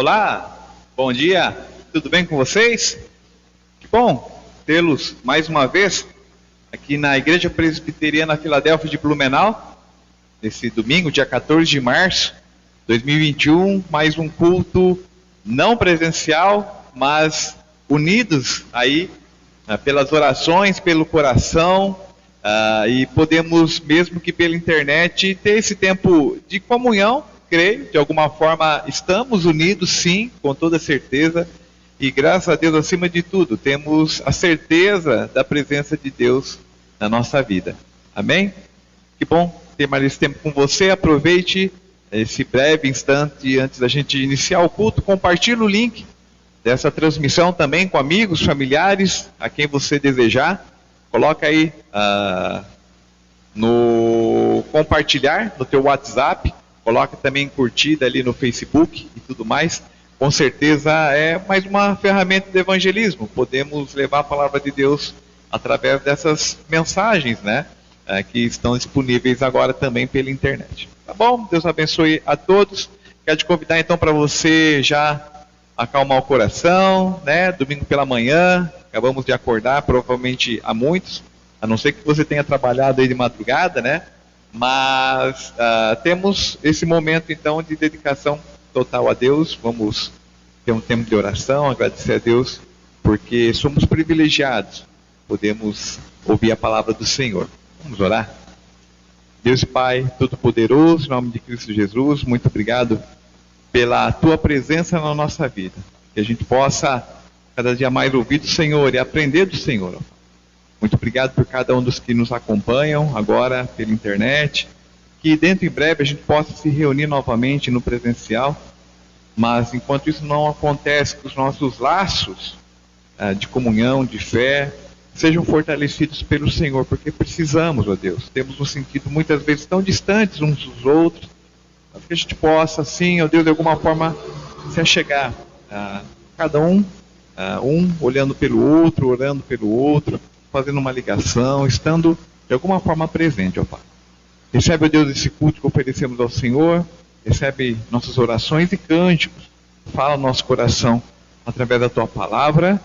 Olá, bom dia, tudo bem com vocês? Que bom tê-los mais uma vez aqui na Igreja Presbiteriana Filadélfia de Blumenau, nesse domingo, dia 14 de março de 2021, mais um culto não presencial, mas unidos aí pelas orações, pelo coração, e podemos, mesmo que pela internet, ter esse tempo de comunhão. Creio, de alguma forma estamos unidos, sim, com toda certeza, e graças a Deus, acima de tudo, temos a certeza da presença de Deus na nossa vida. Amém? Que bom ter mais esse tempo com você. Aproveite esse breve instante antes da gente iniciar o culto. Compartilhe o link dessa transmissão também com amigos, familiares, a quem você desejar. Coloca aí no compartilhar no teu WhatsApp. Coloca também curtida ali no Facebook e tudo mais. Com certeza é mais uma ferramenta de evangelismo. Podemos levar a palavra de Deus através dessas mensagens, né? Que estão disponíveis agora também pela internet. Tá bom? Deus abençoe a todos. Quero te convidar então para você já acalmar o coração, né? Domingo pela manhã, acabamos de acordar, provavelmente há muitos, a não ser que você tenha trabalhado aí de madrugada, né? Mas temos esse momento então de dedicação total a Deus. Vamos ter um tempo de oração, agradecer a Deus, porque somos privilegiados, podemos ouvir a palavra do Senhor. Vamos orar? Deus Pai Todo-Poderoso, em nome de Cristo Jesus, muito obrigado pela Tua presença na nossa vida, que a gente possa cada dia mais ouvir do Senhor e aprender do Senhor. Muito obrigado por cada um dos que nos acompanham agora pela internet, que dentro em breve a gente possa se reunir novamente no presencial, mas enquanto isso não acontece, que os nossos laços de comunhão, de fé, sejam fortalecidos pelo Senhor, porque precisamos, ó Deus, temos nos sentido muitas vezes tão distantes uns dos outros, mas que a gente possa, assim, ó Deus, de alguma forma se achegar, cada um olhando pelo outro, orando pelo outro, fazendo uma ligação, estando de alguma forma presente, ó Pai. Recebe, ó Deus, esse culto que oferecemos ao Senhor, recebe nossas orações e cânticos, fala no nosso coração através da Tua palavra.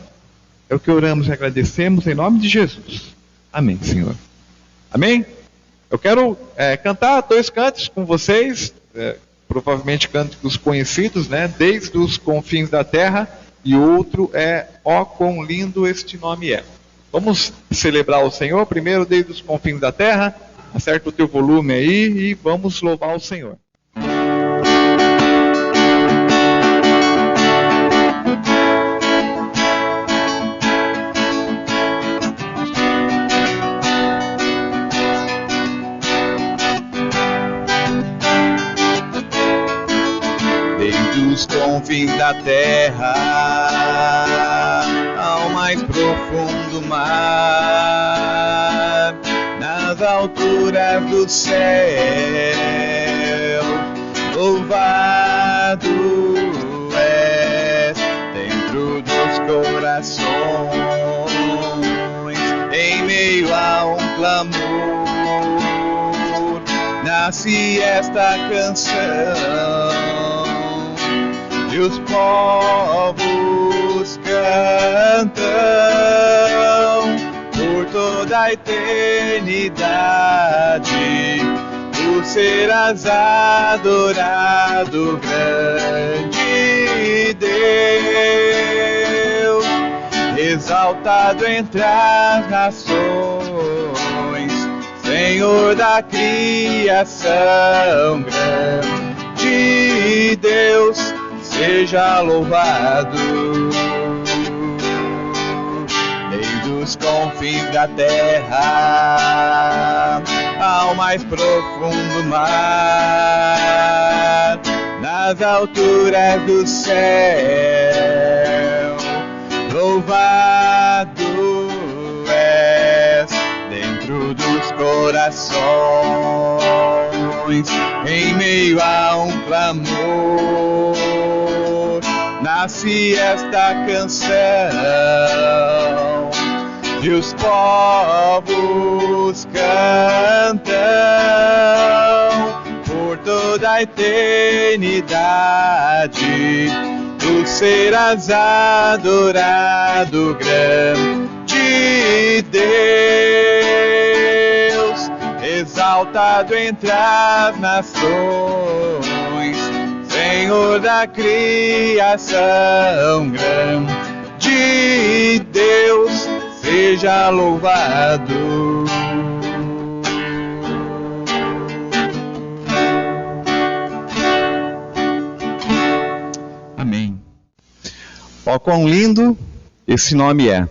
É o que oramos e agradecemos em nome de Jesus. Amém, Senhor. Amém? Eu quero cantar 2 cantos com vocês, provavelmente cânticos conhecidos, né? Desde os confins da terra, e outro é Ó quão lindo este nome é. Vamos celebrar o Senhor primeiro desde os confins da terra. Acerta o teu volume aí e vamos louvar o Senhor. Desde os confins da terra ao mais profundo mar, nas alturas do céu, louvado és dentro dos corações, em meio a um clamor, nasce esta canção, e os povos cantam por toda a eternidade. Tu serás adorado, grande Deus, exaltado entre as nações, Senhor da criação, grande Deus, seja louvado. Desde os confins da terra ao mais profundo mar, nas alturas do céu, louvado és dentro dos corações, em meio a um clamor, nasce esta canção, e os povos cantam por toda a eternidade. tu serás adorado, grande Deus, exaltado entre as nações, Senhor da criação, grande Deus, seja louvado. Amém. Ó, quão lindo esse nome é.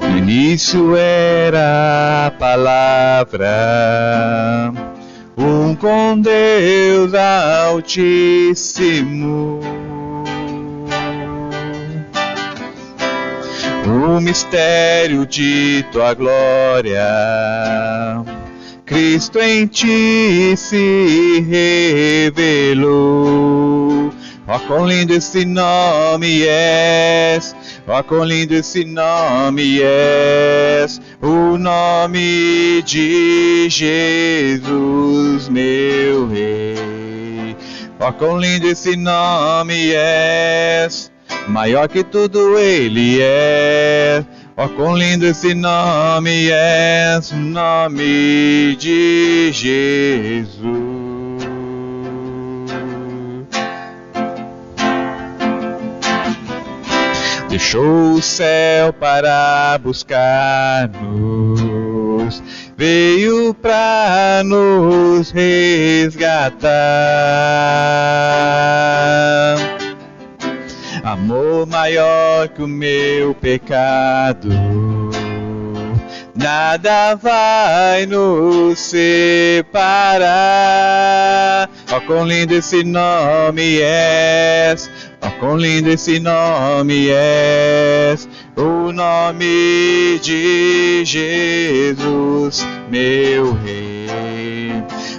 No início era a palavra, com Deus Altíssimo. O mistério de tua glória, Cristo em ti se revelou. Ó, quão lindo esse nome és, ó, quão lindo esse nome és, o nome de Jesus, meu Rei. Ó, quão lindo esse nome és, maior que tudo ele é. Ó, quão lindo esse nome és, o nome de Jesus. Deixou o céu para buscar-nos, veio para nos resgatar. Amor maior que o meu pecado, nada vai nos separar. Ó, quão lindo esse nome és, ó, quão lindo esse nome és, o nome de Jesus, meu Rei.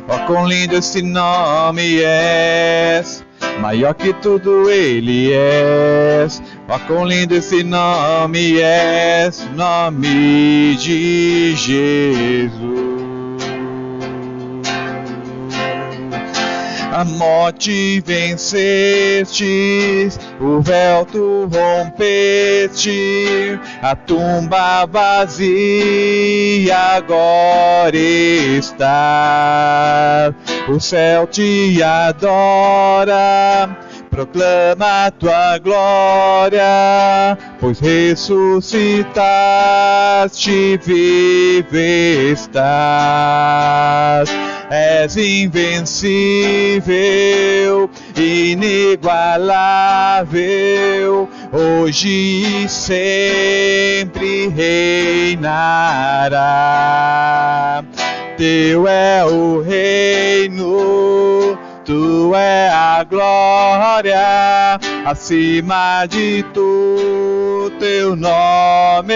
Ó, quão lindo esse nome és, maior que tudo ele és. Ó, quão lindo esse nome és, nome de Jesus. A morte venceste, o véu tu rompeste, a tumba vazia agora está. O céu te adora, proclama a tua glória, pois ressuscitaste, vivo estás. És invencível, inigualável, hoje e sempre reinará. Teu é o reino, tu é a glória, acima de tu teu nome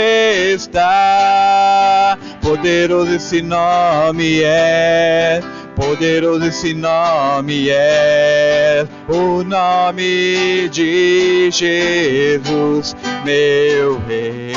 está. Poderoso esse nome é, poderoso esse nome é, o nome de Jesus, meu Rei.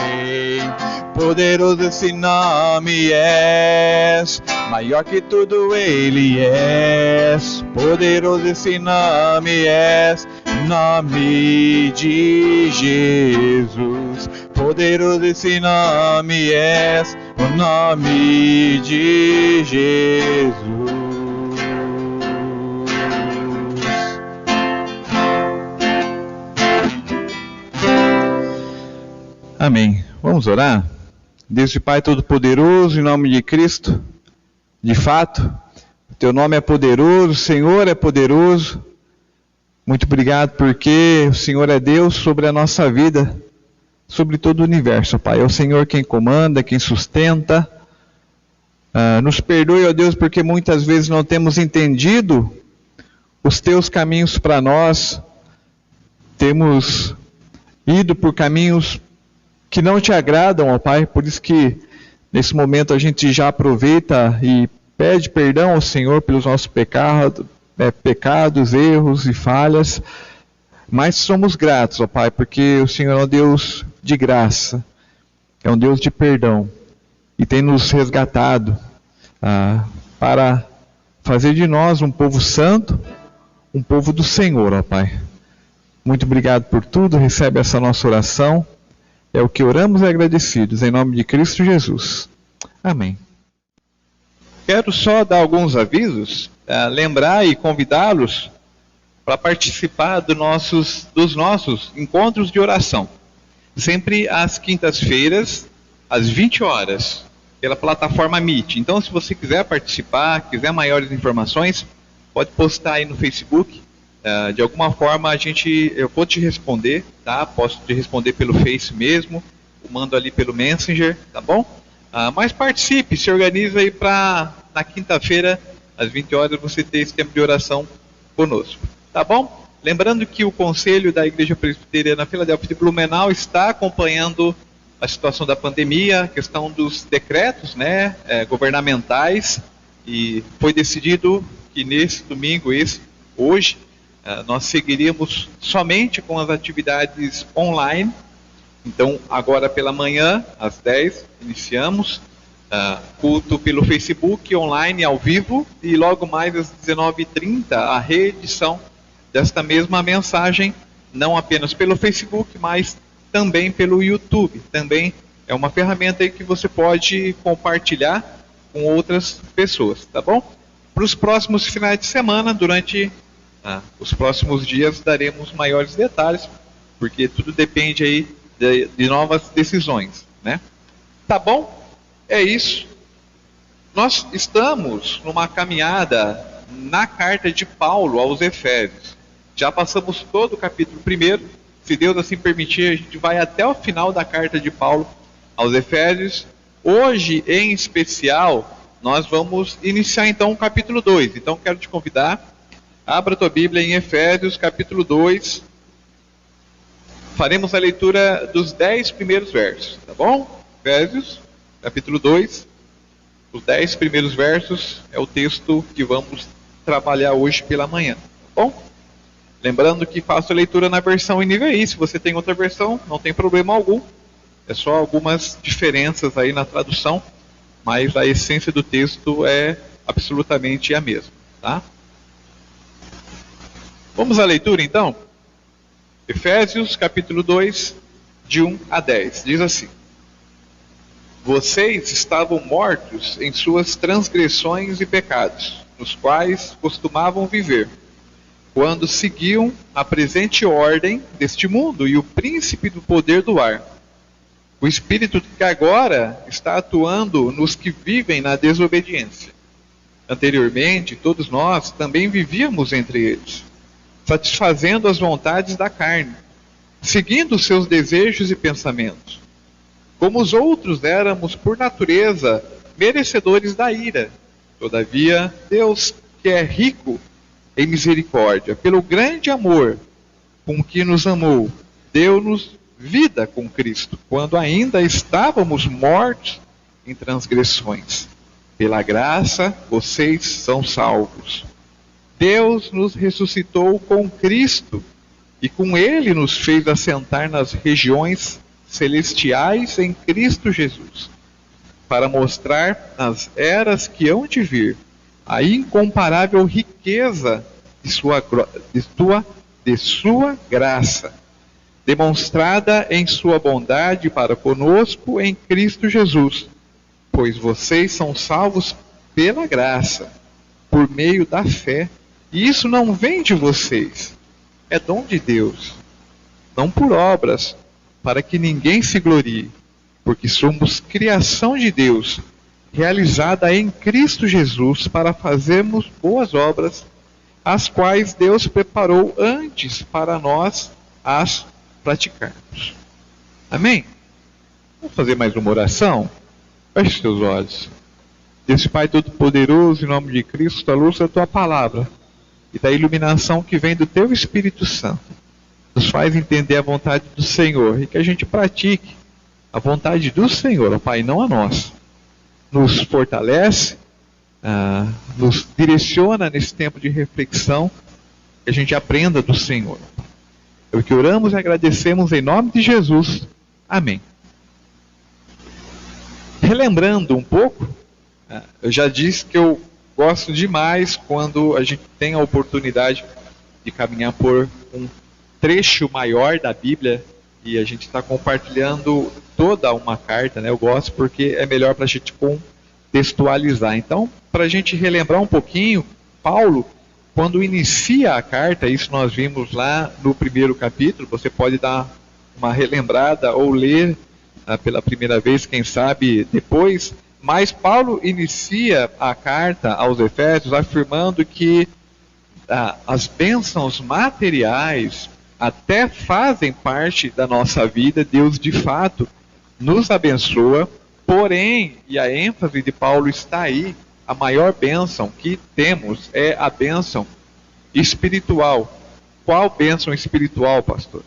Poderoso esse nome és, maior que tudo ele és. Poderoso esse nome és, nome de Jesus. Poderoso esse nome és, o nome de Jesus. Amém. Vamos orar? Deus de Pai Todo-Poderoso, em nome de Cristo, de fato, o Teu nome é poderoso, o Senhor é poderoso. Muito obrigado porque o Senhor é Deus sobre a nossa vida, sobre todo o universo, Pai. É o Senhor quem comanda, quem sustenta. Nos perdoe, ó Deus, porque muitas vezes não temos entendido os Teus caminhos para nós. temos ido por caminhos que não te agradam, ó Pai, por isso que nesse momento a gente já aproveita e pede perdão ao Senhor pelos nossos pecados, erros e falhas, mas somos gratos, ó Pai, porque o Senhor é um Deus de graça, é um Deus de perdão, e tem nos resgatado para fazer de nós um povo santo, um povo do Senhor, ó Pai. Muito obrigado por tudo, recebe essa nossa oração, é o que oramos e agradecidos, em nome de Cristo Jesus. Amém. Quero só dar alguns avisos, lembrar e convidá-los para participar dos nossos encontros de oração. Sempre às quintas-feiras, às 20 horas, pela plataforma Meet. Então, se você quiser participar, quiser maiores informações, pode postar aí no Facebook. De alguma forma eu vou te responder, tá? Posso te responder pelo Face mesmo, eu mando ali pelo Messenger, tá bom? Mas participe, se organiza aí para na quinta-feira, às 20 horas, você ter esse tempo de oração conosco, tá bom? Lembrando que o Conselho da Igreja Presbiteriana Filadélfia de Blumenau está acompanhando a situação da pandemia, a questão dos decretos, né, governamentais, e foi decidido que nesse domingo, hoje, nós seguiríamos somente com as atividades online. Então, agora pela manhã, às 10, iniciamos culto pelo Facebook, online, ao vivo, e logo mais às 19h30, a reedição desta mesma mensagem, não apenas pelo Facebook, mas também pelo YouTube. Também é uma ferramenta aí que você pode compartilhar com outras pessoas, tá bom? Para os próximos finais de semana, durante os próximos dias, daremos maiores detalhes, porque tudo depende aí de novas decisões, né? Tá bom? É isso. Nós estamos numa caminhada na carta de Paulo aos Efésios. Já passamos todo o capítulo 1. Se Deus assim permitir, a gente vai até o final da carta de Paulo aos Efésios. Hoje, em especial, nós vamos iniciar então o capítulo 2. Então, quero te convidar, abra a tua Bíblia em Efésios, capítulo 2. Faremos a leitura dos 10 primeiros versos, tá bom? Efésios, capítulo 2. Os 10 primeiros versos é o texto que vamos trabalhar hoje pela manhã, tá bom? Lembrando que faço a leitura na versão NVI. Se você tem outra versão, não tem problema algum. É só algumas diferenças aí na tradução, mas a essência do texto é absolutamente a mesma, tá? Vamos à leitura então? Efésios capítulo 2, de 1 a 10. Diz assim: Vocês estavam mortos em suas transgressões e pecados, nos quais costumavam viver, quando seguiam a presente ordem deste mundo e o príncipe do poder do ar, o espírito que agora está atuando nos que vivem na desobediência. Anteriormente, todos nós também vivíamos entre eles, satisfazendo as vontades da carne, seguindo os seus desejos e pensamentos. Como os outros, éramos, por natureza, merecedores da ira. Todavia, Deus, que é rico em misericórdia, pelo grande amor com que nos amou, deu-nos vida com Cristo, quando ainda estávamos mortos em transgressões. Pela graça, vocês são salvos. Deus nos ressuscitou com Cristo e com Ele nos fez assentar nas regiões celestiais em Cristo Jesus, para mostrar nas eras que hão de vir a incomparável riqueza de sua graça, demonstrada em sua bondade para conosco em Cristo Jesus, pois vocês são salvos pela graça, por meio da fé, e isso não vem de vocês, é dom de Deus, não por obras, para que ninguém se glorie, porque somos criação de Deus, realizada em Cristo Jesus, para fazermos boas obras, as quais Deus preparou antes para nós as praticarmos. Amém? Vamos fazer mais uma oração? Feche seus olhos. Deus Pai Todo-Poderoso, em nome de Cristo, a luz da Tua Palavra e da iluminação que vem do Teu Espírito Santo, nos faz entender a vontade do Senhor e que a gente pratique a vontade do Senhor, ó Pai, não a nossa. Nos fortalece, nos direciona nesse tempo de reflexão, que a gente aprenda do Senhor. É o que oramos e agradecemos em nome de Jesus. Amém. Relembrando um pouco, eu já disse que eu gosto demais quando a gente tem a oportunidade de caminhar por um trecho maior da Bíblia e a gente está compartilhando toda uma carta, né? Eu gosto porque é melhor para a gente contextualizar. Então, para a gente relembrar um pouquinho, Paulo, quando inicia a carta, isso nós vimos lá no primeiro capítulo, você pode dar uma relembrada ou ler pela primeira vez, quem sabe depois, mas Paulo inicia a carta aos Efésios afirmando que as bênçãos materiais até fazem parte da nossa vida, Deus de fato nos abençoa, porém, e a ênfase de Paulo está aí, a maior bênção que temos é a bênção espiritual. Qual bênção espiritual, pastor?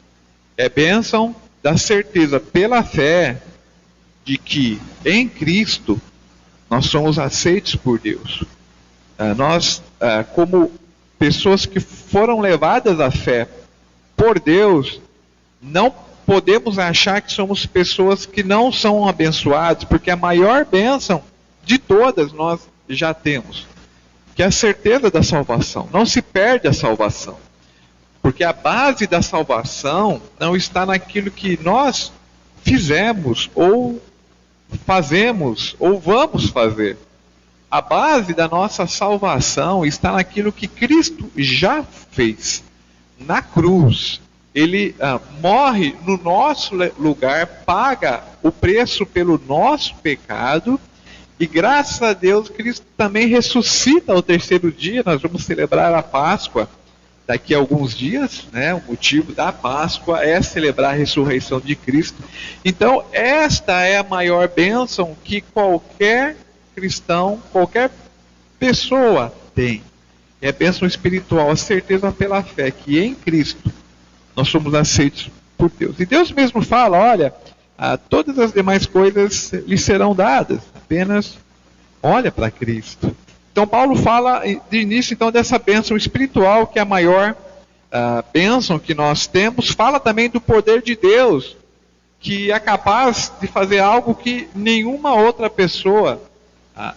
É bênção da certeza pela fé de que em Cristo nós somos aceitos por Deus. Nós, como pessoas que foram levadas à fé por Deus, não podemos achar que somos pessoas que não são abençoadas, porque a maior bênção de todas nós já temos, que é a certeza da salvação. Não se perde a salvação, porque a base da salvação não está naquilo que nós fizemos, ou fazemos, ou vamos fazer. A base da nossa salvação está naquilo que Cristo já fez. Na cruz, Ele morre no nosso lugar, paga o preço pelo nosso pecado, e graças a Deus, Cristo também ressuscita ao terceiro dia. Nós vamos celebrar a Páscoa daqui a alguns dias, né? O motivo da Páscoa é celebrar a ressurreição de Cristo. Então, esta é a maior bênção que qualquer cristão, qualquer pessoa tem. É a bênção espiritual, a certeza pela fé que em Cristo nós somos aceitos por Deus. E Deus mesmo fala, olha, todas as demais coisas lhe serão dadas, apenas olha para Cristo. Então Paulo fala de início então dessa bênção espiritual, que é a maior bênção que nós temos. Fala também do poder de Deus, que é capaz de fazer algo que nenhuma outra pessoa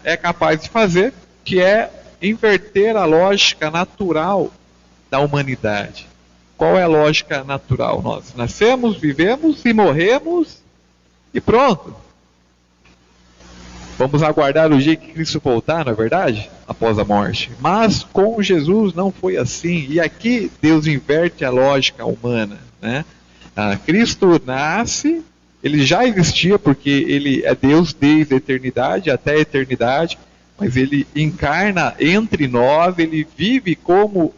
é capaz de fazer, que é inverter a lógica natural da humanidade. Qual é a lógica natural? Nós nascemos, vivemos e morremos e pronto. Vamos aguardar o dia que Cristo voltar, não é verdade? Após a morte. Mas com Jesus não foi assim. E aqui Deus inverte a lógica humana, né? Cristo nasce, ele já existia porque ele é Deus desde a eternidade até a eternidade, mas ele encarna entre nós, ele vive como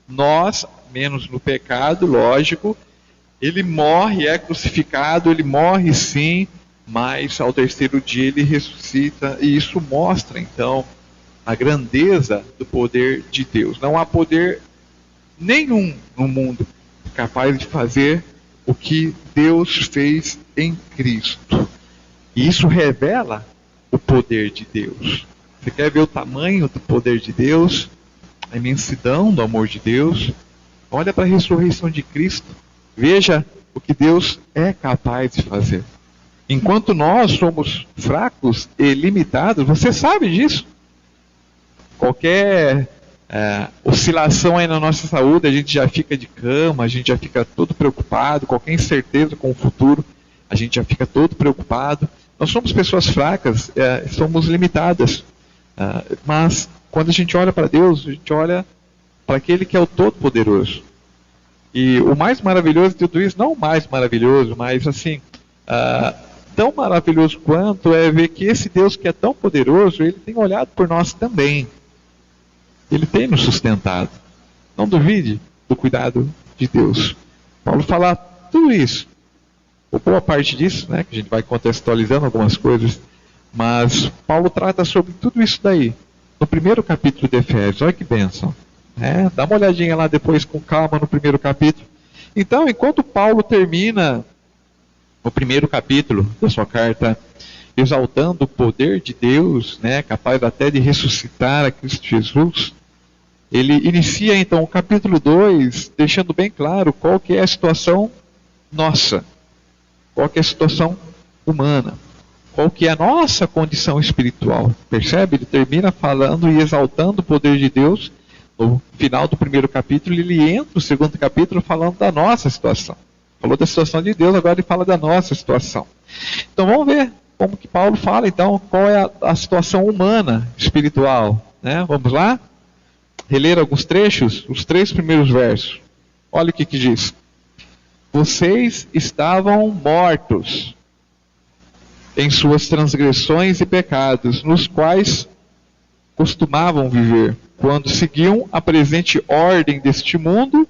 nós, menos no pecado, lógico. Ele morre, é crucificado, ele morre sim, mas ao terceiro dia ele ressuscita, e isso mostra então a grandeza do poder de Deus. Não há poder nenhum no mundo capaz de fazer o que Deus fez em Cristo. E isso revela o poder de Deus. Você quer ver o tamanho do poder de Deus? A imensidão do amor de Deus? Olha para a ressurreição de Cristo. Veja o que Deus é capaz de fazer. Enquanto nós somos fracos e limitados, você sabe disso. Qualquer oscilação aí na nossa saúde, a gente já fica de cama, a gente já fica todo preocupado. Qualquer incerteza com o futuro, a gente já fica todo preocupado. Nós somos pessoas fracas, somos limitadas. Mas quando a gente olha para Deus, a gente olha para aquele que é o Todo-Poderoso. E o mais maravilhoso de tudo isso, não o mais maravilhoso, mas assim, tão maravilhoso quanto é ver que esse Deus que é tão poderoso, ele tem olhado por nós também. Ele tem nos sustentado. Não duvide do cuidado de Deus. Paulo fala tudo isso, ou boa parte disso, né, que a gente vai contextualizando algumas coisas, mas Paulo trata sobre tudo isso daí, no primeiro capítulo de Efésios. Olha que bênção. Dá uma olhadinha lá depois com calma no primeiro capítulo. Então, enquanto Paulo termina o primeiro capítulo da sua carta exaltando o poder de Deus, né, capaz até de ressuscitar a Cristo Jesus, ele inicia então o capítulo 2, deixando bem claro qual que é a situação nossa, qual que é a situação humana, qual que é a nossa condição espiritual. Percebe? Ele termina falando e exaltando o poder de Deus. No final do primeiro capítulo, ele entra no segundo capítulo falando da nossa situação. Falou da situação de Deus, agora ele fala da nossa situação. Então vamos ver como que Paulo fala, então, qual é a situação humana, espiritual. Né? Vamos lá? Reler alguns trechos, os 3 primeiros versos. Olha o que diz. Vocês estavam mortos em suas transgressões e pecados, nos quais costumavam viver, quando seguiam a presente ordem deste mundo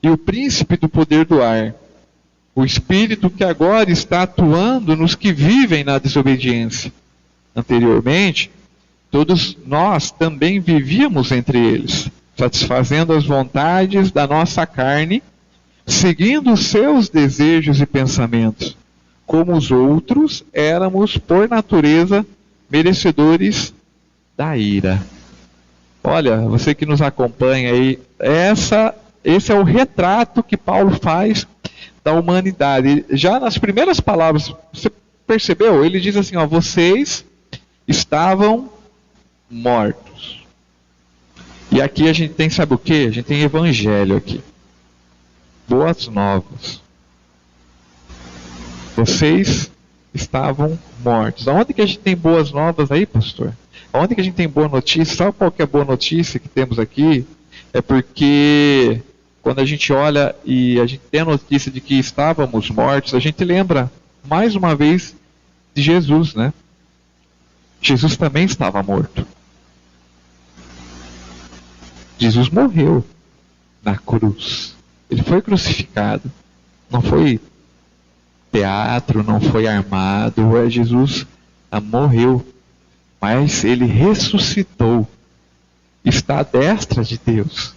e o príncipe do poder do ar, o espírito que agora está atuando nos que vivem na desobediência. Anteriormente, todos nós também vivíamos entre eles, satisfazendo as vontades da nossa carne, seguindo os seus desejos e pensamentos. Como os outros, éramos, por natureza, merecedores da ira. Olha, você que nos acompanha aí, esse é o retrato que Paulo faz da humanidade. Já nas primeiras palavras, você percebeu? Ele diz assim, ó, vocês estavam mortos. E aqui a gente tem, sabe o que? A gente tem evangelho aqui. Boas novas. Vocês estavam mortos. Aonde que a gente tem boas novas aí, pastor? Aonde que a gente tem boa notícia? Sabe qual que é a boa notícia que temos aqui? É porque quando a gente olha e a gente tem a notícia de que estávamos mortos, a gente lembra mais uma vez de Jesus, né? Jesus também estava morto. Jesus morreu na cruz. Ele foi crucificado. Não foi teatro, não foi armado. Jesus morreu. Mas ele ressuscitou. Está à destra de Deus.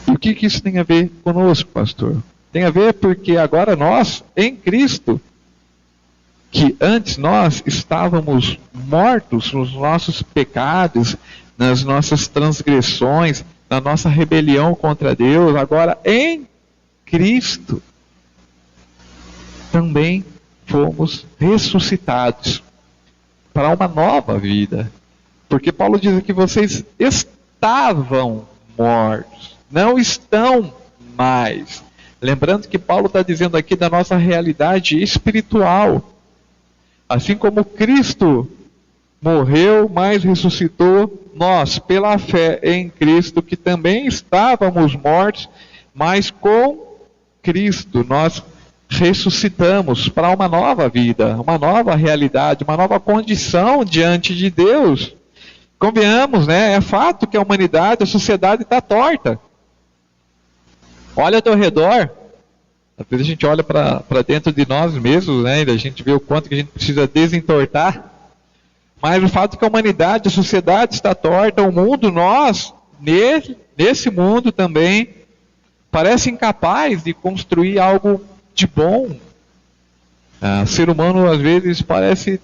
E o que isso tem a ver conosco, pastor? Tem a ver porque agora nós, em Cristo, que antes nós estávamos mortos nos nossos pecados, nas nossas transgressões, na nossa rebelião contra Deus, agora em Cristo também fomos ressuscitados para uma nova vida. Porque Paulo diz que vocês estavam mortos, não estão mais. Lembrando que Paulo está dizendo aqui da nossa realidade espiritual. Assim como Cristo morreu, mas ressuscitou, nós, pela fé em Cristo, que também estávamos mortos, mas com Cristo nós ressuscitamos para uma nova vida, uma nova realidade, uma nova condição diante de Deus. Convenhamos, né? É fato que a humanidade, a sociedade está torta. Olha ao teu redor. Às vezes a gente olha para dentro de nós mesmos, né? E a gente vê o quanto que a gente precisa desentortar. Mas o fato é que a humanidade, a sociedade está torta, o mundo, nós, nesse mundo também, parece incapaz de construir algo de bom. O ser humano, às vezes, parece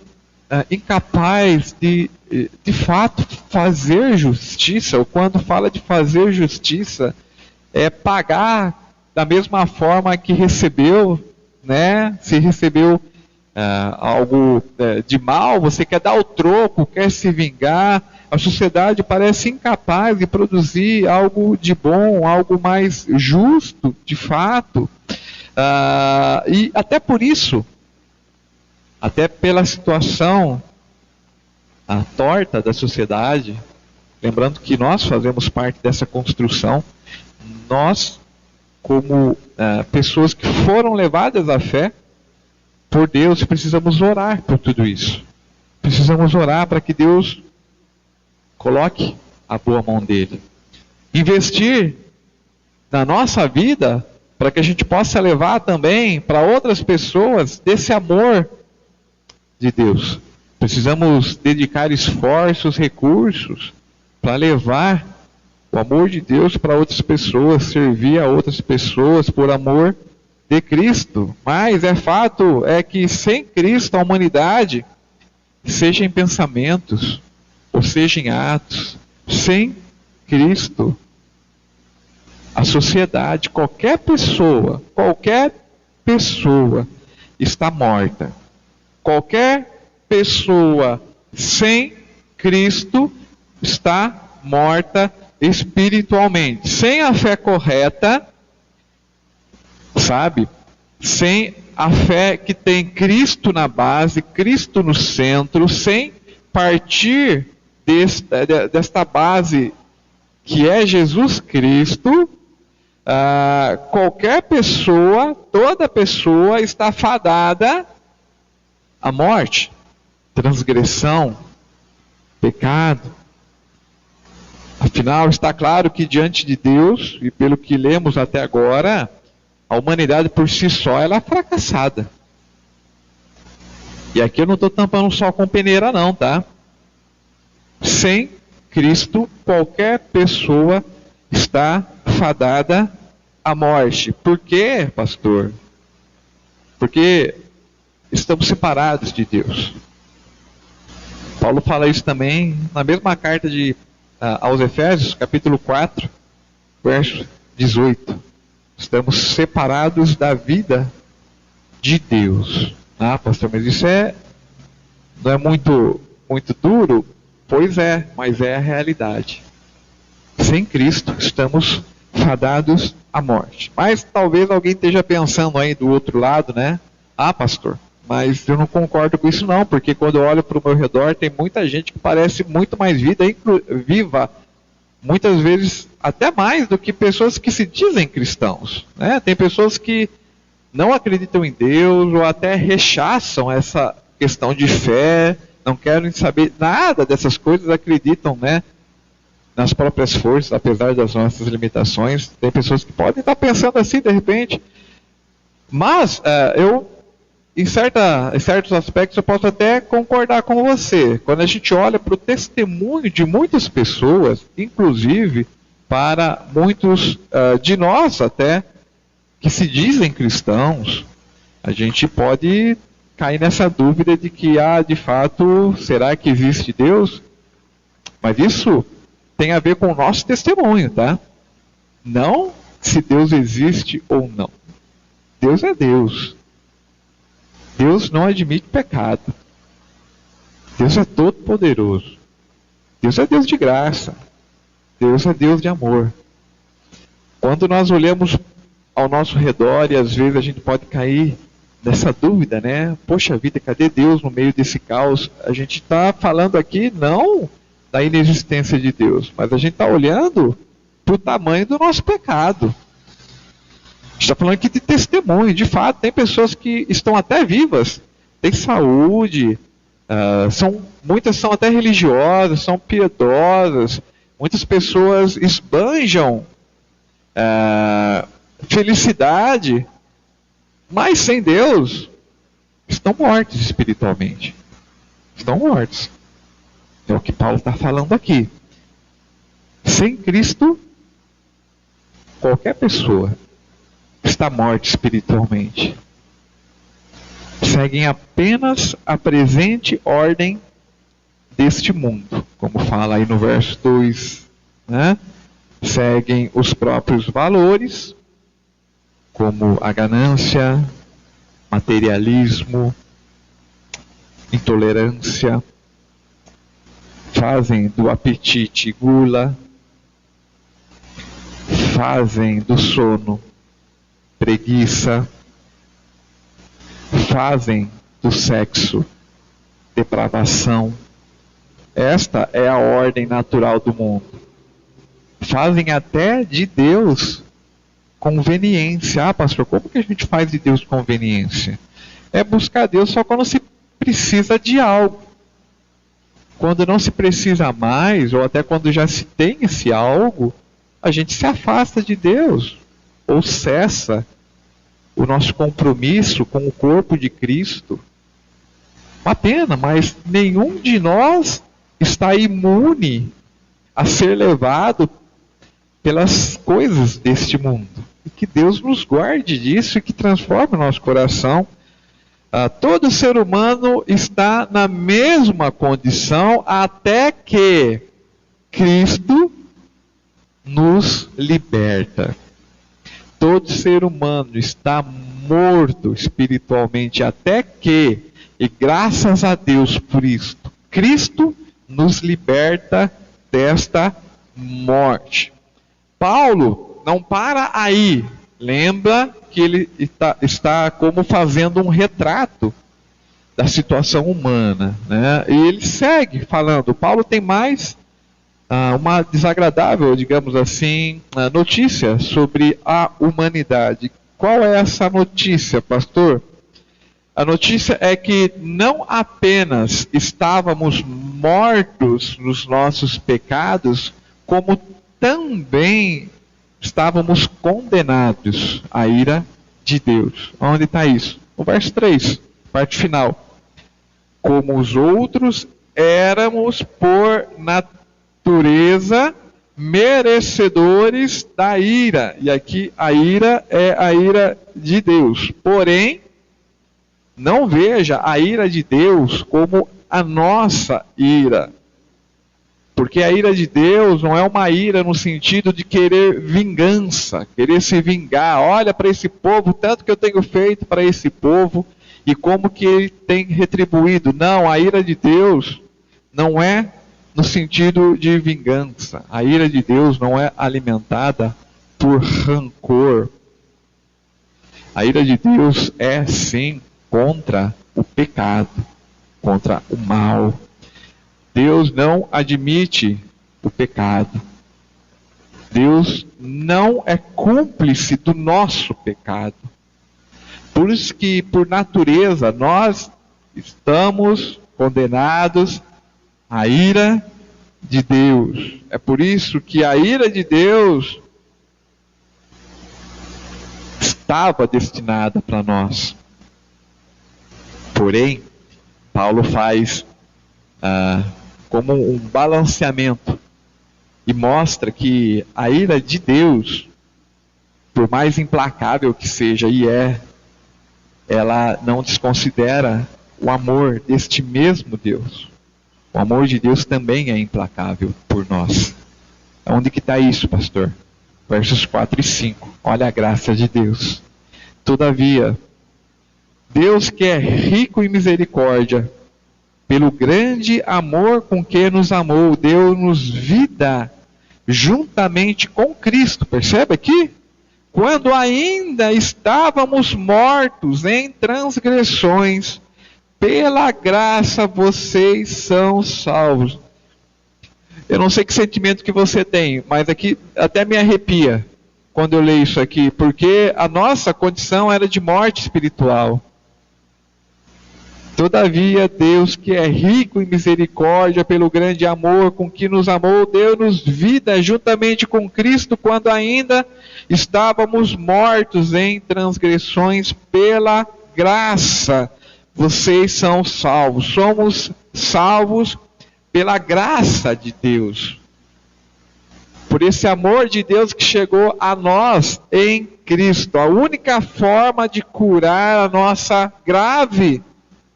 incapaz de fato, fazer justiça. Ou quando fala de fazer justiça, é pagar da mesma forma que recebeu, né? Se recebeu algo de mal, você quer dar o troco, quer se vingar. A sociedade parece incapaz de produzir algo de bom, algo mais justo, de fato. E até por isso, até pela situação torta da sociedade, lembrando que nós fazemos parte dessa construção, nós, como pessoas que foram levadas à fé por Deus, precisamos orar por tudo isso. Precisamos orar para que Deus coloque a boa mão dele. Investir na nossa vida para que a gente possa levar também para outras pessoas desse amor de Deus. Precisamos dedicar esforços, recursos para levar O amor de Deus para outras pessoas, servir a outras pessoas por amor de Cristo. Mas fato é que sem Cristo a humanidade, seja em pensamentos, ou seja em atos, sem Cristo, a sociedade, qualquer pessoa está morta. Qualquer pessoa sem Cristo está morta espiritualmente. Sem a fé correta, sabe? Sem a fé que tem Cristo na base, Cristo no centro, sem partir desta base que é Jesus Cristo, qualquer pessoa, toda pessoa está fadada à morte, transgressão, pecado. Afinal, está claro que diante de Deus, e pelo que lemos até agora, a humanidade por si só ela é fracassada. E aqui eu não estou tampando só com peneira não, tá? Sem Cristo, qualquer pessoa está fadada à morte. Por quê, pastor? Porque estamos separados de Deus. Paulo fala isso também na mesma carta aos Efésios, capítulo 4, verso 18. Estamos separados da vida de Deus. Ah, pastor, mas isso não é muito duro? Pois é, mas é a realidade. Sem Cristo estamos fadados à morte. Mas talvez alguém esteja pensando aí do outro lado, né? Ah, pastor, mas eu não concordo com isso não, porque quando eu olho para o meu redor tem muita gente que parece muito mais viva, muitas vezes até mais do que pessoas que se dizem cristãos, né? Tem pessoas que não acreditam em Deus ou até rechaçam essa questão de fé, não querem saber nada dessas coisas, acreditam, né, nas próprias forças, apesar das nossas limitações. Tem pessoas que podem estar pensando assim de repente, mas eu em certos aspectos eu posso até concordar com você. Quando a gente olha para o testemunho de muitas pessoas, inclusive para muitos de nós até, que se dizem cristãos, a gente pode cair nessa dúvida de que, de fato, será que existe Deus? Mas isso tem a ver com o nosso testemunho, tá? Não se Deus existe ou não. Deus é Deus. Deus não admite pecado. Deus é todo poderoso. Deus é Deus de graça. Deus é Deus de amor. Quando nós olhamos ao nosso redor e às vezes a gente pode cair nessa dúvida, né? Poxa vida, cadê Deus no meio desse caos? A gente está falando aqui não da inexistência de Deus, mas a gente está olhando para o tamanho do nosso pecado. A gente está falando aqui de testemunho. De fato, tem pessoas que estão até vivas, têm saúde, muitas são até religiosas, são piedosas, muitas pessoas esbanjam felicidade, mas sem Deus estão mortos espiritualmente. Estão mortos. É o que Paulo está falando aqui. Sem Cristo, qualquer pessoa está morta espiritualmente. Seguem apenas a presente ordem deste mundo, como fala aí no verso 2, né? Seguem os próprios valores, como a ganância, materialismo, intolerância, fazem do apetite gula, fazem do sono preguiça, fazem do sexo depravação. Esta é a ordem natural do mundo. Fazem até de Deus conveniência. Ah, pastor, como que a gente faz de Deus conveniência? É buscar Deus só quando se precisa de algo. Quando não se precisa mais, ou até quando já se tem esse algo, a gente se afasta de Deus, ou cessa o nosso compromisso com o corpo de Cristo. Uma pena, mas nenhum de nós está imune a ser levado pelas coisas deste mundo. E que Deus nos guarde disso e que transforme o nosso coração. Todo ser humano está na mesma condição até que Cristo nos liberta. Todo ser humano está morto espiritualmente até que, e graças a Deus por isto, Cristo nos liberta desta morte. Paulo não para aí. Lembra que ele está como fazendo um retrato da situação humana, né? E ele segue falando. Paulo tem mais uma desagradável, digamos assim, notícia sobre a humanidade. Qual é essa notícia, pastor? A notícia é que não apenas estávamos mortos nos nossos pecados, como também estávamos condenados à ira de Deus. Onde está isso? No verso 3, parte final. Como os outros, éramos por natureza merecedores da ira. E aqui a ira é a ira de Deus. Porém, não veja a ira de Deus como a nossa ira. Porque a ira de Deus não é uma ira no sentido de querer vingança, querer se vingar. Olha para esse povo, tanto que eu tenho feito para esse povo, e como que ele tem retribuído. Não, a ira de Deus não é no sentido de vingança. A ira de Deus não é alimentada por rancor. A ira de Deus é sim contra o pecado, contra o mal. Deus não admite o pecado. Deus não é cúmplice do nosso pecado. Por isso que, por natureza, nós estamos condenados à ira de Deus. É por isso que a ira de Deus estava destinada para nós. Porém, Paulo faz como um balanceamento e mostra que a ira de Deus, por mais implacável que seja, ela não desconsidera o amor deste mesmo Deus. O amor de Deus também é implacável por nós. Onde que está isso, pastor? Versos 4 e 5. Olha a graça de Deus. Todavia, Deus que é rico em misericórdia, pelo grande amor com que nos amou, deu-nos vida juntamente com Cristo. Percebe aqui? Quando ainda estávamos mortos em transgressões, pela graça vocês são salvos. Eu não sei que sentimento que você tem, mas aqui até me arrepia quando eu leio isso aqui, porque a nossa condição era de morte espiritual. Todavia, Deus que é rico em misericórdia, pelo grande amor com que nos amou, deu-nos vida juntamente com Cristo, quando ainda estávamos mortos em transgressões. Pela graça vocês são salvos. Somos salvos pela graça de Deus. Por esse amor de Deus que chegou a nós em Cristo. A única forma de curar a nossa grave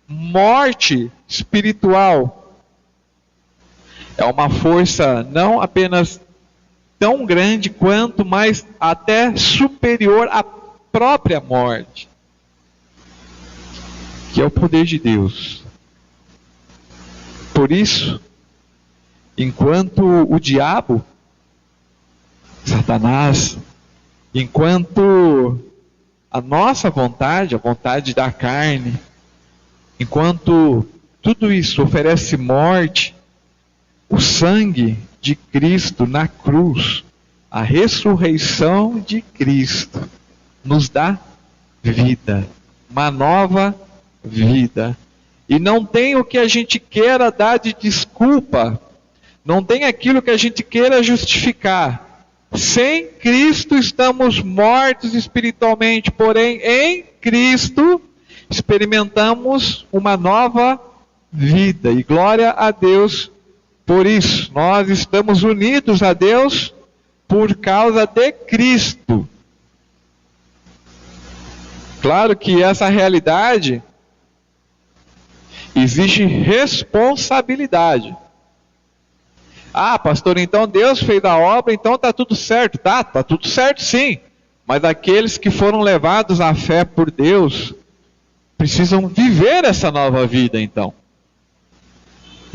morte espiritual é uma força não apenas tão grande quanto, mas até superior à própria morte, que é o poder de Deus. Por isso, enquanto o diabo, Satanás, enquanto a nossa vontade, a vontade da carne, enquanto tudo isso oferece morte, o sangue de Cristo na cruz, a ressurreição de Cristo, nos dá vida, uma nova vida. E não tem o que a gente queira dar de desculpa, não tem aquilo que a gente queira justificar. Sem Cristo estamos mortos espiritualmente, porém em Cristo experimentamos uma nova vida, e glória a Deus por isso. Nós estamos unidos a Deus por causa de Cristo. Claro que essa realidade exige responsabilidade. Ah, pastor, então Deus fez a obra, então está tudo certo. Tá tudo certo sim. Mas aqueles que foram levados à fé por Deus precisam viver essa nova vida então.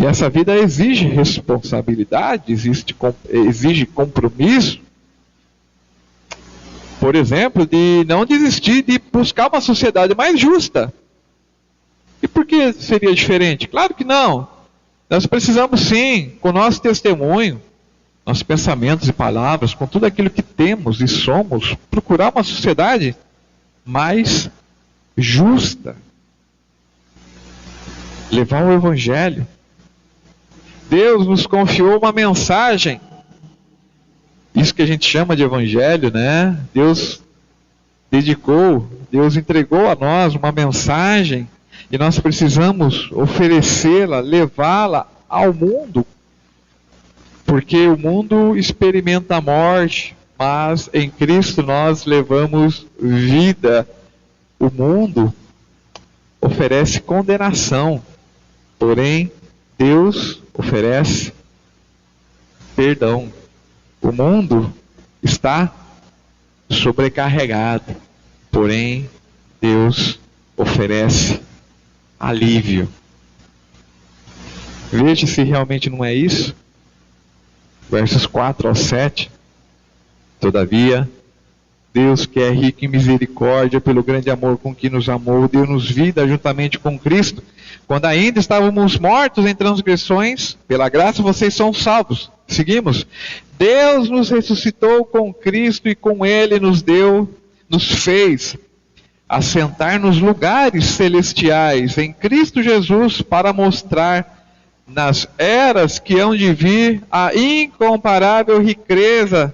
E essa vida exige responsabilidade, exige compromisso. Por exemplo, de não desistir de buscar uma sociedade mais justa. E por que seria diferente? Claro que não. Nós precisamos sim, com o nosso testemunho, nossos pensamentos e palavras, com tudo aquilo que temos e somos, procurar uma sociedade mais justa. Levar o Evangelho. Deus nos confiou uma mensagem. Isso que a gente chama de Evangelho, né? Deus entregou a nós uma mensagem e nós precisamos oferecê-la, levá-la ao mundo. Porque o mundo experimenta a morte, mas em Cristo nós levamos vida. O mundo oferece condenação, porém Deus oferece perdão. O mundo está sobrecarregado, porém Deus oferece alívio. Veja se realmente não é isso. Versos 4 ao 7. Todavia, Deus, que é rico em misericórdia, pelo grande amor com que nos amou, deu-nos vida juntamente com Cristo, quando ainda estávamos mortos em transgressões, pela graça vocês são salvos. Seguimos. Deus nos ressuscitou com Cristo e com Ele nos fez assentar nos lugares celestiais em Cristo Jesus, para mostrar nas eras que hão de vir a incomparável riqueza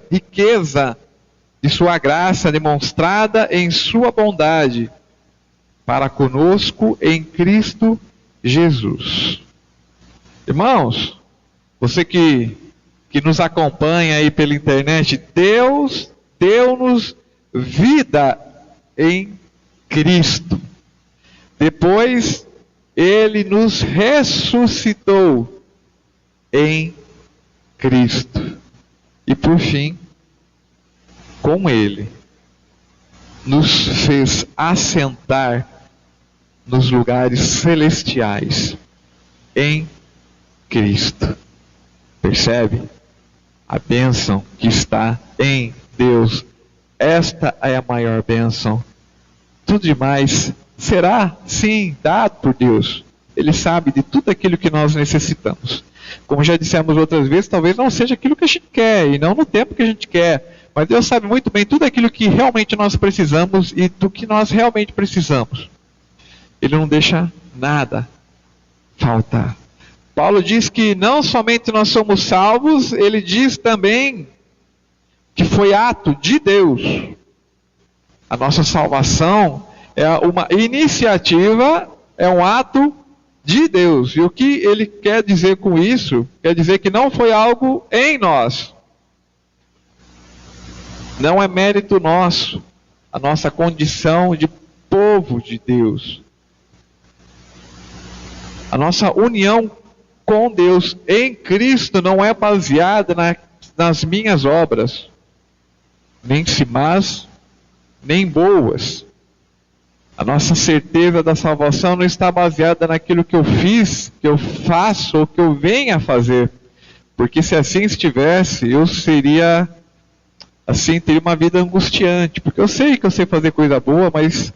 de sua graça demonstrada em sua bondade para conosco em Cristo Jesus. Irmãos, você que nos acompanha aí pela internet, Deus deu-nos vida em Cristo. Depois, Ele nos ressuscitou em Cristo. E por fim, com Ele, nos fez assentar nos lugares celestiais em Cristo. Percebe? A bênção que está em Deus. Esta é a maior bênção. Tudo demais será, sim, dado por Deus. Ele sabe de tudo aquilo que nós necessitamos. Como já dissemos outras vezes, talvez não seja aquilo que a gente quer, e não no tempo que a gente quer. Mas Deus sabe muito bem tudo aquilo que realmente nós precisamos e do que nós realmente precisamos. Ele não deixa nada faltar. Paulo diz que não somente nós somos salvos, ele diz também que foi ato de Deus. A nossa salvação é uma iniciativa, é um ato de Deus. E o que ele quer dizer com isso? Quer dizer que não foi algo em nós. Não é mérito nosso, a nossa condição de povo de Deus. A nossa união com Deus em Cristo não é baseada nas minhas obras, nem se más, nem boas. A nossa certeza da salvação não está baseada naquilo que eu fiz, que eu faço ou que eu venha a fazer. Porque se assim estivesse, eu teria uma vida angustiante. Porque eu sei que eu sei fazer coisa boa, mas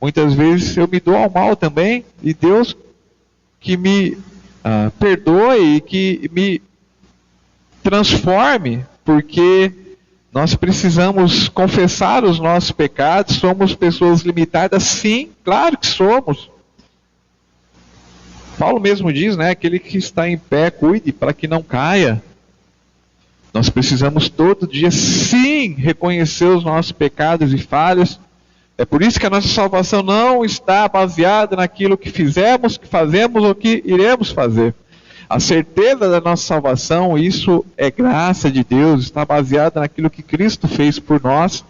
muitas vezes eu me dou ao mal também. E Deus que me perdoe e que me transforme, porque nós precisamos confessar os nossos pecados. Somos pessoas limitadas, sim, claro que somos. Paulo mesmo diz, né, aquele que está em pé, cuide para que não caia. Nós precisamos todo dia, sim, reconhecer os nossos pecados e falhas. É por isso que a nossa salvação não está baseada naquilo que fizemos, que fazemos ou que iremos fazer. A certeza da nossa salvação, isso é graça de Deus, está baseada naquilo que Cristo fez por nós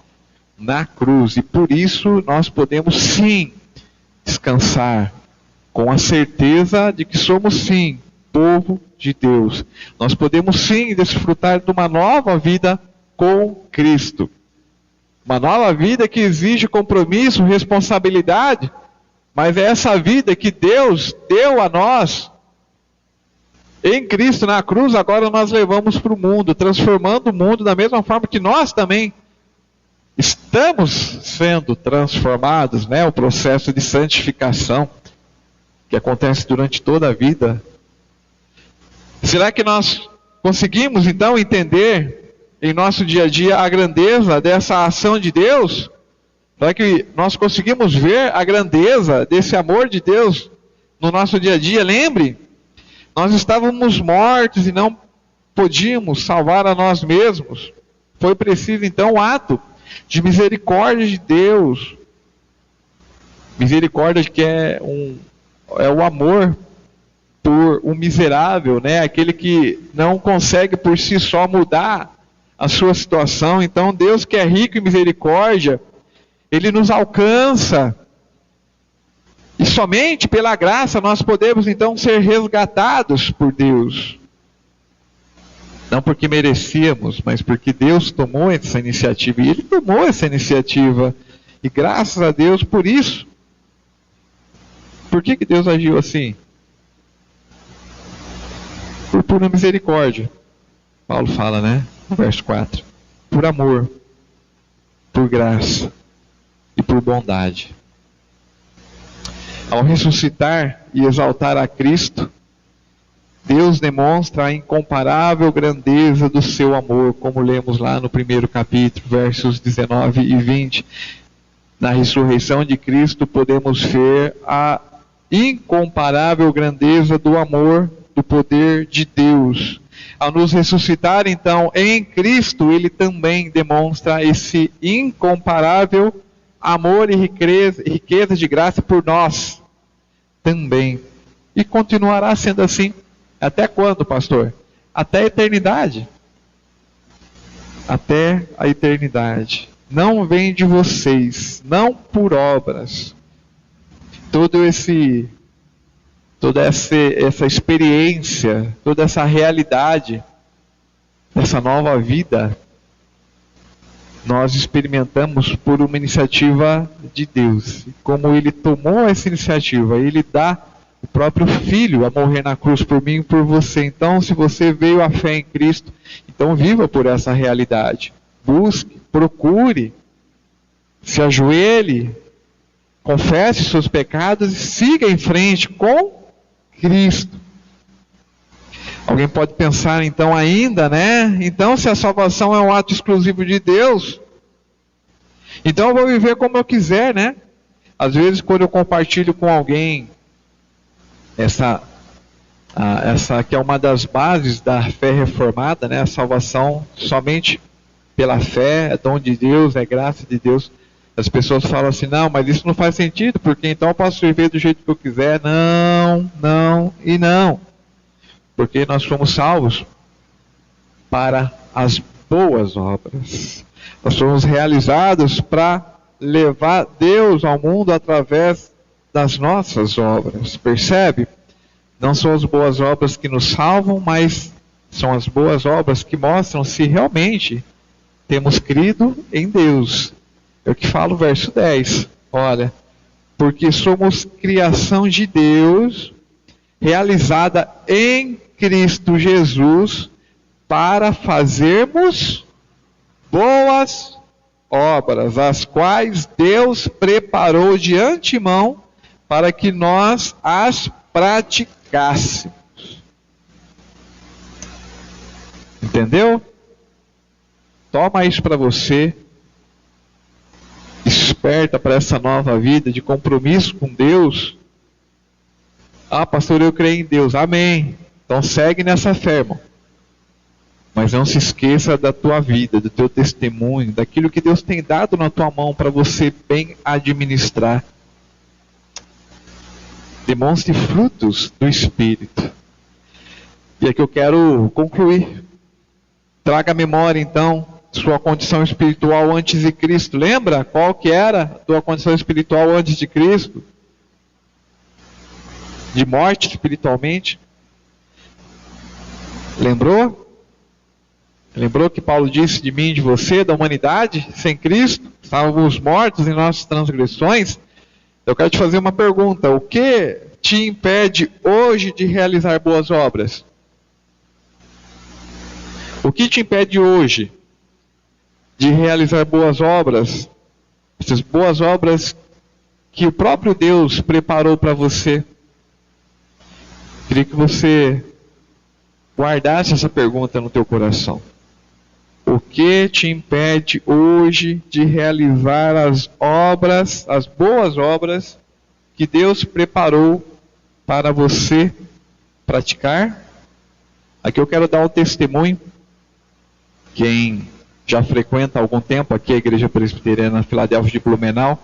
na cruz. E por isso nós podemos sim descansar com a certeza de que somos sim povo de Deus. Nós podemos sim desfrutar de uma nova vida com Cristo. Uma nova vida que exige compromisso, responsabilidade, mas é essa vida que Deus deu a nós em Cristo na cruz, agora nós levamos para o mundo, transformando o mundo da mesma forma que nós também estamos sendo transformados, né? O processo de santificação que acontece durante toda a vida. Será que nós conseguimos então entender em nosso dia a dia a grandeza dessa ação de Deus? Será que nós conseguimos ver a grandeza desse amor de Deus no nosso dia a dia? Lembre, nós estávamos mortos e não podíamos salvar a nós mesmos. Foi preciso então um ato de misericórdia de Deus. Misericórdia que é o amor por um miserável, né? Aquele que não consegue por si só mudar a sua situação. Então Deus, que é rico em misericórdia, Ele nos alcança. E somente pela graça nós podemos então ser resgatados por Deus. Não porque merecíamos, mas porque Deus tomou essa iniciativa. E Ele tomou essa iniciativa. E graças a Deus por isso. Por que Deus agiu assim? Por pura misericórdia. Paulo fala, né? No verso 4. Por amor, por graça e por bondade. Ao ressuscitar e exaltar a Cristo, Deus demonstra a incomparável grandeza do seu amor, como lemos lá no primeiro capítulo, versos 19 e 20. Na ressurreição de Cristo podemos ver a incomparável grandeza do amor, do poder de Deus. Ao nos ressuscitar, então, em Cristo, Ele também demonstra esse incomparável amor e riqueza de graça por nós também. E continuará sendo assim. Até quando, pastor? Até a eternidade. Até a eternidade. Não vem de vocês, não por obras. Toda essa experiência, toda essa realidade, essa nova vida, nós experimentamos por uma iniciativa de Deus. E como Ele tomou essa iniciativa, Ele dá o próprio Filho a morrer na cruz por mim e por você. Então, se você veio à fé em Cristo, então viva por essa realidade. Busque, procure, se ajoelhe, confesse seus pecados e siga em frente com Cristo. Alguém pode pensar então ainda, né? Então se a salvação é um ato exclusivo de Deus, então eu vou viver como eu quiser, né? Às vezes quando eu compartilho com alguém essa que é uma das bases da fé reformada, né? A salvação somente pela fé, é dom de Deus, é graça de Deus. As pessoas falam assim, não, mas isso não faz sentido, porque então eu posso viver do jeito que eu quiser. Não, não e não. Porque nós fomos salvos para as boas obras. Nós fomos realizados para levar Deus ao mundo através das nossas obras. Percebe? Não são as boas obras que nos salvam, mas são as boas obras que mostram se realmente temos crido em Deus. É o que fala o verso 10. Olha, porque somos criação de Deus, realizada em Cristo Jesus, para fazermos boas obras, as quais Deus preparou de antemão para que nós as praticássemos. Entendeu? Toma isso para você. Desperta para essa nova vida de compromisso com Deus. Ah, pastor, eu creio em Deus. Amém. Então segue nessa fé, irmão. Mas não se esqueça da tua vida, do teu testemunho, daquilo que Deus tem dado na tua mão para você bem administrar. Demonstre frutos do Espírito. E aqui eu quero concluir. Traga à memória, então, sua condição espiritual antes de Cristo. Lembra qual que era a tua condição espiritual antes de Cristo? De morte espiritualmente? Lembrou? Lembrou que Paulo disse de mim e de você, da humanidade, sem Cristo? Estávamos mortos em nossas transgressões? Eu quero te fazer uma pergunta. O que te impede hoje de realizar boas obras? O que te impede hoje de realizar boas obras? Essas boas obras que o próprio Deus preparou para você. Queria que você guardasse essa pergunta no teu coração. O que te impede hoje de realizar as obras, as boas obras que Deus preparou para você praticar? Aqui eu quero dar um testemunho. Quem já frequenta há algum tempo aqui a Igreja Presbiteriana Filadélfia de Blumenau,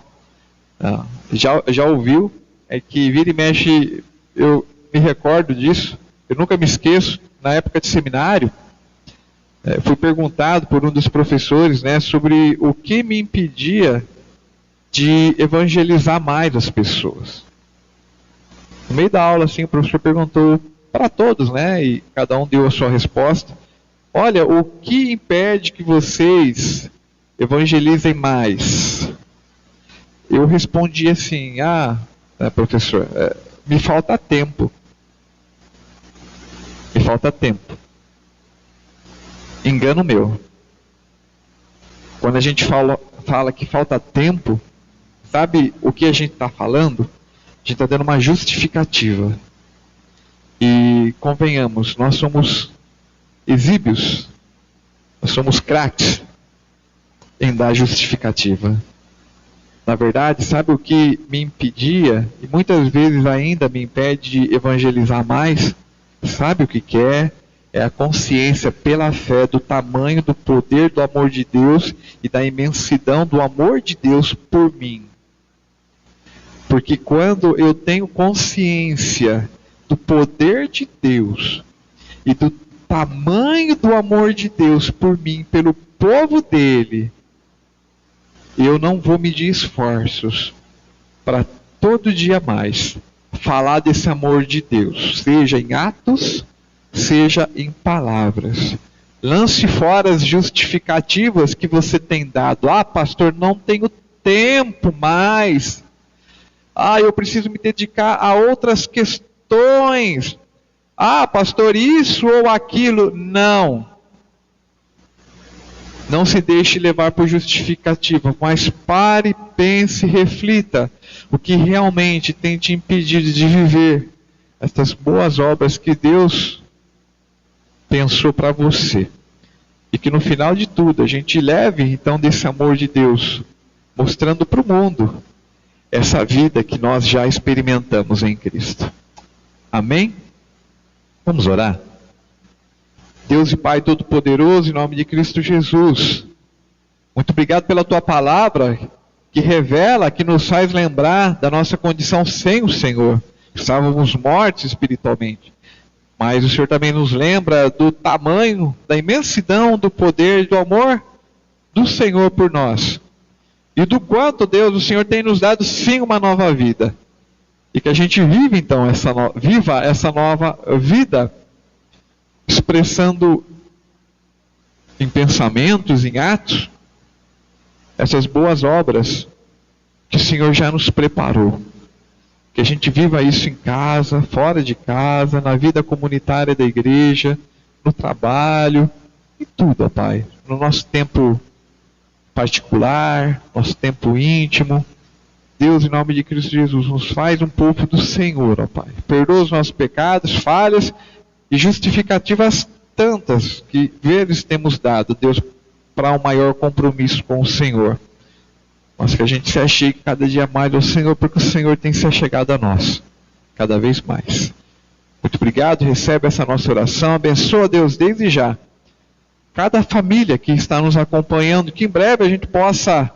já ouviu, é que vira e mexe, eu me recordo disso, eu nunca me esqueço, na época de seminário, fui perguntado por um dos professores, sobre o que me impedia de evangelizar mais as pessoas. No meio da aula, assim, o professor perguntou para todos, e cada um deu a sua resposta. Olha, o que impede que vocês evangelizem mais? Eu respondi assim, professor, me falta tempo. Me falta tempo. Engano meu. Quando a gente fala que falta tempo, sabe o que a gente está falando? A gente está dando uma justificativa. E convenhamos, nós somos exíbios, nós somos craques em dar justificativa. Na verdade, sabe o que me impedia, e muitas vezes ainda me impede de evangelizar mais? Sabe o que é? É a consciência pela fé do tamanho do poder do amor de Deus e da imensidão do amor de Deus por mim. Porque quando eu tenho consciência do poder de Deus e do tamanho do amor de Deus por mim, pelo povo dele, eu não vou medir esforços para todo dia mais falar desse amor de Deus, seja em atos, seja em palavras. Lance fora as justificativas que você tem dado. Pastor, não tenho tempo mais. Eu preciso me dedicar a outras questões. Pastor, isso ou aquilo. Não se deixe levar por justificativa, mas pare, pense, reflita o que realmente tem te impedido de viver estas boas obras que Deus pensou para você. E que no final de tudo a gente leve então desse amor de Deus, mostrando para o mundo essa vida que nós já experimentamos em Cristo. Amém? Vamos orar? Deus e Pai Todo-Poderoso, em nome de Cristo Jesus, muito obrigado pela Tua palavra, que revela, que nos faz lembrar da nossa condição sem o Senhor. Estávamos mortos espiritualmente, mas o Senhor também nos lembra do tamanho, da imensidão, do poder e do amor do Senhor por nós. E do quanto, Deus, o Senhor tem nos dado sim uma nova vida. E que a gente viva então viva essa nova vida, expressando em pensamentos, em atos, essas boas obras que o Senhor já nos preparou. Que a gente viva isso em casa, fora de casa, na vida comunitária da igreja, no trabalho, em tudo, ó Pai. No nosso tempo particular, nosso tempo íntimo. Deus, em nome de Cristo Jesus, nos faz um povo do Senhor, ó Pai. Perdoa os nossos pecados, falhas e justificativas tantas que vezes temos dado, Deus, para um maior compromisso com o Senhor. Mas que a gente se achegue cada dia mais ao Senhor, porque o Senhor tem se achegado a nós, cada vez mais. Muito obrigado, recebe essa nossa oração, abençoa, Deus, desde já cada família que está nos acompanhando, que em breve a gente possa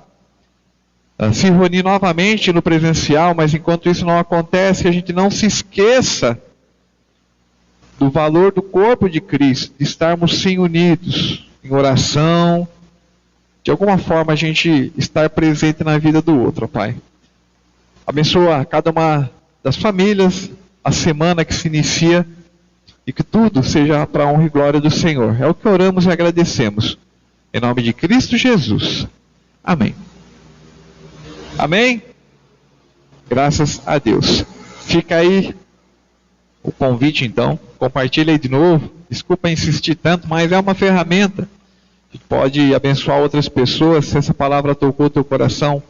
se reunir novamente no presencial, mas enquanto isso não acontece, que a gente não se esqueça do valor do corpo de Cristo, de estarmos sim unidos em oração, de alguma forma a gente estar presente na vida do outro, Pai. Abençoa cada uma das famílias, a semana que se inicia, e que tudo seja para a honra e glória do Senhor. É o que oramos e agradecemos. Em nome de Cristo Jesus. Amém. Amém? Graças a Deus. Fica aí o convite então. Compartilha aí de novo. Desculpa insistir tanto, mas é uma ferramenta que pode abençoar outras pessoas. Se essa palavra tocou teu coração,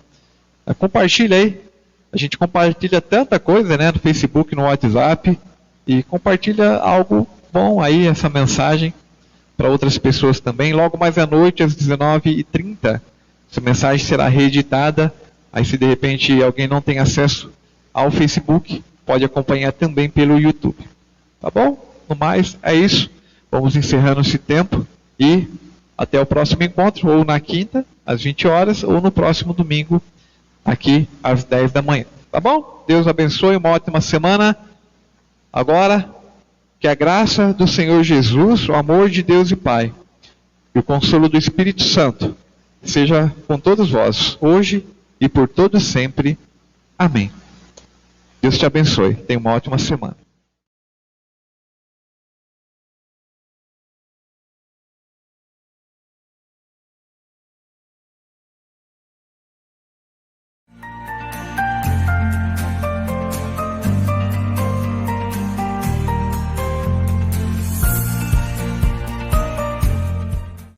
compartilha aí. A gente compartilha tanta coisa, né, no Facebook, no WhatsApp, e compartilha algo bom aí, essa mensagem, para outras pessoas também. Logo mais à noite, às 19h30, essa mensagem será reeditada. Aí se de repente alguém não tem acesso ao Facebook, pode acompanhar também pelo YouTube. Tá bom? No mais, é isso. Vamos encerrando esse tempo e até o próximo encontro, ou na quinta, às 20 horas, ou no próximo domingo, aqui às 10 da manhã. Tá bom? Deus abençoe, uma ótima semana. Agora, que a graça do Senhor Jesus, o amor de Deus e Pai, e o consolo do Espírito Santo, seja com todos vós, hoje e por todo sempre. Amém. Deus te abençoe. Tenha uma ótima semana.